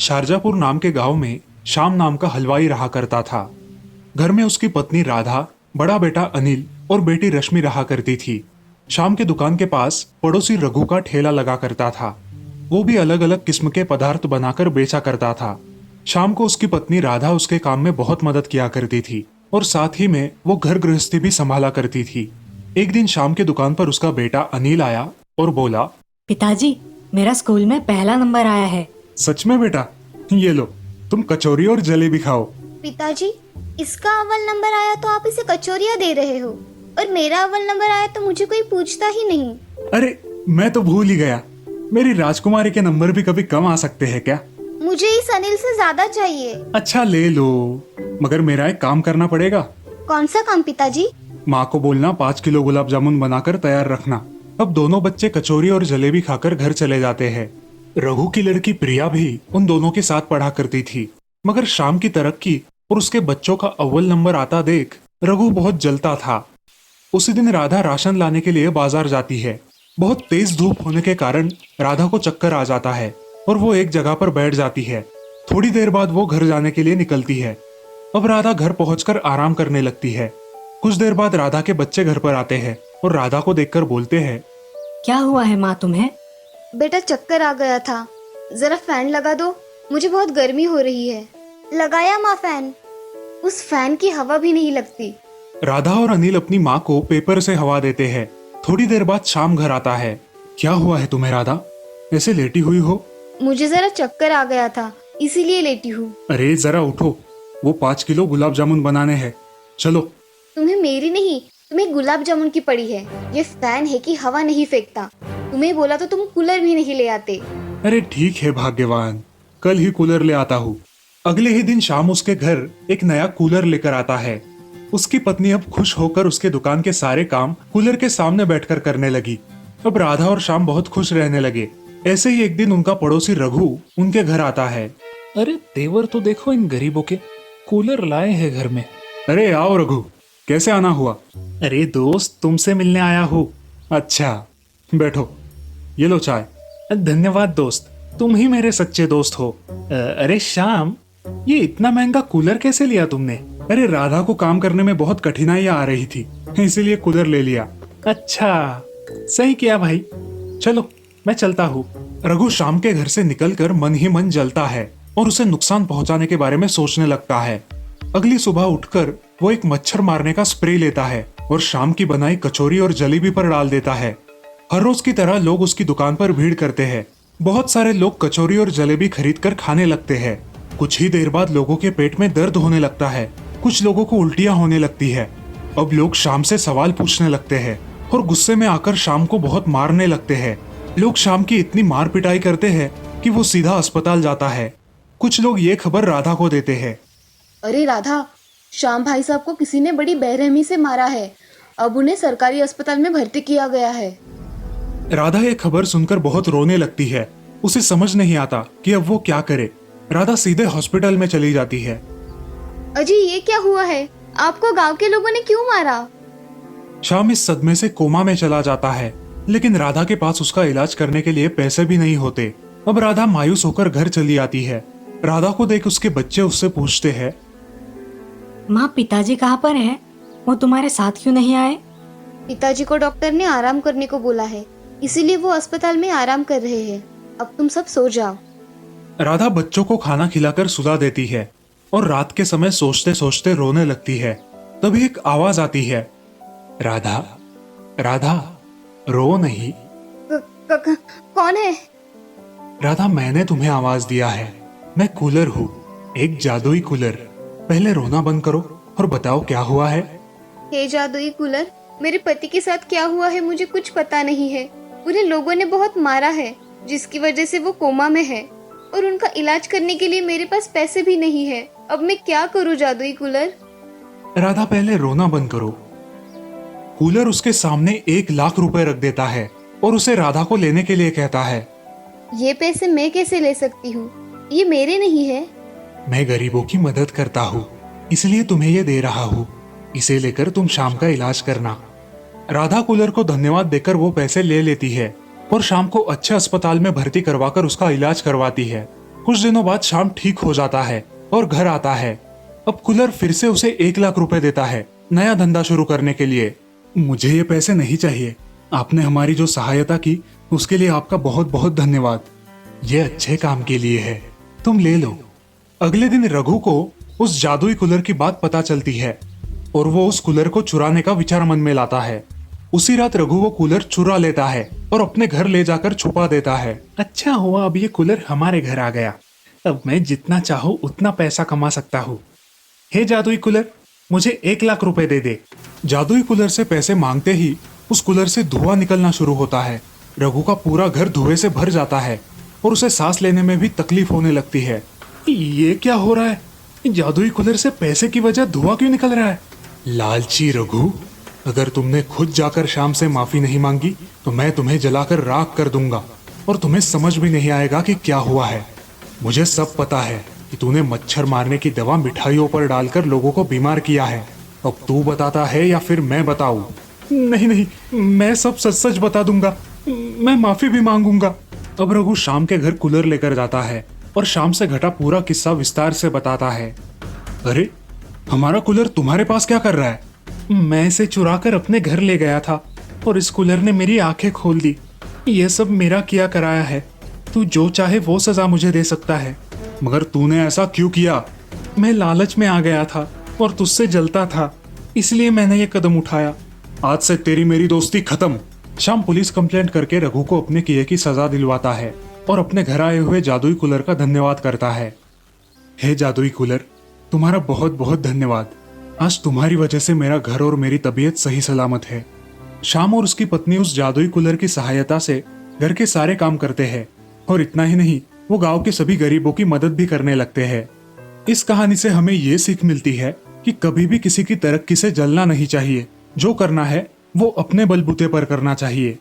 शारजापुर नाम के गांव में श्याम नाम का हलवाई रहा करता था। घर में उसकी पत्नी राधा, बड़ा बेटा अनिल और बेटी रश्मि रहा करती थी। श्याम के दुकान के पास पड़ोसी रघु का ठेला लगा करता था। वो भी अलग अलग किस्म के पदार्थ बनाकर बेचा करता था। श्याम को उसकी पत्नी राधा उसके काम में बहुत मदद किया करती थी और साथ ही में वो घर गृहस्थी भी संभाला करती थी। एक दिन श्याम के दुकान पर उसका बेटा अनिल आया और बोला, पिताजी, मेरा स्कूल में पहला नंबर आया है। सच में बेटा? ये लो, तुम कचौरी और जलेबी खाओ। पिताजी, इसका अव्वल नंबर आया तो आप इसे कचौरियाँ दे रहे हो, और मेरा अव्वल नंबर आया तो मुझे कोई पूछता ही नहीं। अरे मैं तो भूल ही गया, मेरी राजकुमारी के नंबर भी कभी कम आ सकते हैं क्या? मुझे इस अनिल से ज्यादा चाहिए। अच्छा ले लो, मगर मेरा एक काम करना पड़ेगा। कौन सा काम पिताजी? माँ को बोलना 5 किलो गुलाब जामुन बनाकर तैयार रखना। अब दोनों बच्चे कचौरी और जलेबी खाकर घर चले जाते हैं। रघु की लड़की प्रिया भी उन दोनों के साथ पढ़ा करती थी, मगर शाम की तरक्की और उसके बच्चों का अव्वल नंबर आता देख रघु बहुत जलता था। उसी दिन राधा राशन लाने के लिए बाजार जाती है। बहुत तेज धूप होने के कारण राधा को चक्कर आ जाता है और वो एक जगह पर बैठ जाती है। थोड़ी देर बाद वो घर जाने के लिए निकलती है। अब राधा घर पहुंचकर आराम करने लगती है। कुछ देर बाद राधा के बच्चे घर पर आते हैं और राधा को देखकर बोलते हैं, क्या हुआ है माँ तुम्हें? बेटा, चक्कर आ गया था, जरा फैन लगा दो, मुझे बहुत गर्मी हो रही है। लगाया माँ फैन? उस फैन की हवा भी नहीं लगती। राधा और अनिल अपनी माँ को पेपर से हवा देते हैं। थोड़ी देर बाद शाम घर आता है। क्या हुआ है तुम्हें राधा, ऐसे लेटी हुई हो? मुझे जरा चक्कर आ गया था, इसीलिए लेटी हूँ। अरे जरा उठो, वो 5 किलो गुलाब जामुन बनाने हैं, चलो। तुम्हें मेरी नहीं, तुम्हें गुलाब जामुन की पड़ी है। ये फैन है कि हवा नहीं फेंकता। तुम्हें बोला तो तुम कूलर भी नहीं ले आते। अरे ठीक है भाग्यवान, कल ही कूलर ले आता हूँ। अगले ही दिन शाम उसके घर एक नया कूलर लेकर आता है। उसकी पत्नी अब खुश होकर उसके दुकान के सारे काम कूलर के सामने बैठकर करने लगी। अब राधा और श्याम बहुत खुश रहने लगे। ऐसे ही एक दिन उनका पड़ोसी रघु उनके घर आता है। अरे तेवर तो देखो इन गरीबों के, कूलर लाए हैं घर में। अरे आओ रघु, कैसे आना हुआ? अरे दोस्त, तुमसे मिलने आया हूँ। अच्छा बैठो, ये लो चाय। धन्यवाद दोस्त, तुम ही मेरे सच्चे दोस्त हो। अरे श्याम, ये इतना महंगा कूलर कैसे लिया तुमने? अरे राधा को काम करने में बहुत कठिनाइयां आ रही थी, इसीलिए कूलर ले लिया। अच्छा, सही किया भाई। चलो मैं चलता हूँ। रघु शाम के घर से निकलकर मन ही मन जलता है और उसे नुकसान पहुंचाने के बारे में सोचने लगता है। अगली सुबह उठकर वो एक मच्छर मारने का स्प्रे लेता है और शाम की बनाई कचौरी और जलेबी पर डाल देता है। हर रोज की तरह लोग उसकी दुकान पर भीड़ करते हैं। बहुत सारे लोग कचौरी और जलेबी खरीद कर खाने लगते हैं। कुछ ही देर बाद लोगों के पेट में दर्द होने लगता है, कुछ लोगों को उल्टियां होने लगती है। अब लोग शाम से सवाल पूछने लगते हैं और गुस्से में आकर शाम को बहुत मारने लगते हैं। लोग शाम की इतनी मार पिटाई करते हैं कि वो सीधा अस्पताल जाता है। कुछ लोग ये खबर राधा को देते हैं। अरे राधा, श्याम भाई साहब को किसी ने बड़ी बेरहमी से मारा है। अब उन्हें सरकारी अस्पताल में भर्ती किया गया है। राधा ये खबर सुनकर बहुत रोने लगती है। उसे समझ नहीं आता कि अब वो क्या करे। राधा सीधे हॉस्पिटल में चली जाती है। अजी, ये क्या हुआ है? आपको गांव के लोगों ने क्यों मारा? श्याम इस सदमे से कोमा में चला जाता है, लेकिन राधा के पास उसका इलाज करने के लिए पैसे भी नहीं होते। अब राधा मायूस होकर घर चली आती है। राधा को देख उसके बच्चे उससे पूछते हैं, माँ, पिताजी कहाँ पर हैं? वो तुम्हारे साथ क्यों नहीं आए? पिताजी को डॉक्टर ने आराम करने को बोला है, इसीलिए वो अस्पताल में आराम कर रहे हैं। अब तुम सब सो जाओ। राधा बच्चों को खाना खिलाकर सुला देती है और रात के समय सोचते सोचते रोने लगती है। तभी एक आवाज आती है, राधा राधा, रो नहीं। कौन है? राधा, मैंने तुम्हें आवाज दिया है। मैं कूलर हूँ, एक जादुई कूलर। पहले रोना बंद करो और बताओ क्या हुआ है। हे जादुई कूलर, मेरे पति के साथ क्या हुआ है मुझे कुछ पता नहीं है। उन्हें लोगों ने बहुत मारा है, जिसकी वजह से वो कोमा में है, और उनका इलाज करने के लिए मेरे पास पैसे भी नहीं है। अब मैं क्या करूं जादुई कूलर? राधा, पहले रोना बंद करो। कूलर उसके सामने 1 लाख रुपए रख देता है और उसे राधा को लेने के लिए कहता है। ये पैसे मैं कैसे ले सकती हूँ? ये मेरे नहीं है। मैं गरीबों की मदद करता हूँ, इसलिए तुम्हें ये दे रहा हूँ। इसे लेकर तुम शाम का इलाज करना। राधा कूलर को धन्यवाद देकर वो पैसे ले लेती है और शाम को अच्छे अस्पताल में भर्ती करवाकर उसका इलाज करवाती है। कुछ दिनों बाद शाम ठीक हो जाता है और घर आता है। अब कूलर फिर से उसे 1 लाख रुपए देता है नया धंधा शुरू करने के लिए। मुझे ये पैसे नहीं चाहिए, आपने हमारी जो सहायता की उसके लिए आपका बहुत बहुत धन्यवाद। ये अच्छे काम के लिए है, तुम ले लो। अगले दिन रघु को उस जादुई कूलर की बात पता चलती है और वो उस कूलर को चुराने का विचार मन में लाता है। उसी रात रघु वो कूलर चुरा लेता है और अपने घर ले जाकर छुपा देता है। अच्छा हुआ अब ये कूलर हमारे घर आ गया। अब मैं जितना चाहूँ उतना पैसा कमा सकता हूँ। हे जादुई कूलर, मुझे 1 लाख रुपए दे दे। जादुई कूलर से पैसे मांगते ही उस कूलर से धुआं निकलना शुरू होता है। रघु का पूरा घर धुएं से भर जाता है और उसे सांस लेने में भी तकलीफ होने लगती है। ये क्या हो रहा है? जादुई कूलर से पैसे की वजह धुआं क्यों निकल रहा है? लालची रघु, अगर तुमने खुद जाकर शाम से माफी नहीं मांगी तो मैं तुम्हें जलाकर राख कर दूंगा और तुम्हें समझ भी नहीं आएगा कि क्या हुआ है। मुझे सब पता है कि तूने मच्छर मारने की दवा मिठाइयों पर डालकर लोगों को बीमार किया है। अब तू बताता है या फिर मैं बताऊं? नहीं नहीं, मैं सब सच सच बता दूंगा। मैं माफी भी मांगूंगा। अब रघु शाम के घर कूलर लेकर जाता है और शाम से घटा पूरा किस्सा विस्तार से बताता है। अरे, हमारा कूलर तुम्हारे पास क्या कर रहा है? मैं इसे चुरा कर अपने घर ले गया था और इस कूलर ने मेरी आंखें खोल दी। ये सब मेरा किया कराया है। तू जो चाहे वो सजा मुझे दे सकता है। मगर तूने ऐसा क्यों किया? मैं लालच में आ गया था और तुझसे जलता था, इसलिए मैंने ये कदम उठाया। आज से तेरी मेरी दोस्ती खत्म। शाम पुलिस कंप्लेंट करके रघु को अपने किए की सजा दिलवाता है और अपने घर आए हुए जादुई कूलर का धन्यवाद करता है। हे जादुई कूलर, तुम्हारा बहुत बहुत धन्यवाद। आज तुम्हारी वजह से मेरा घर और मेरी तबीयत सही सलामत है। शाम और उसकी पत्नी उस जादुई कूलर की सहायता से घर के सारे काम करते हैं और इतना ही नहीं, वो गांव के सभी गरीबों की मदद भी करने लगते हैं। इस कहानी से हमें ये सीख मिलती है कि कभी भी किसी की तरक्की से जलना नहीं चाहिए। जो करना है वो अपने बलबूते पर करना चाहिए।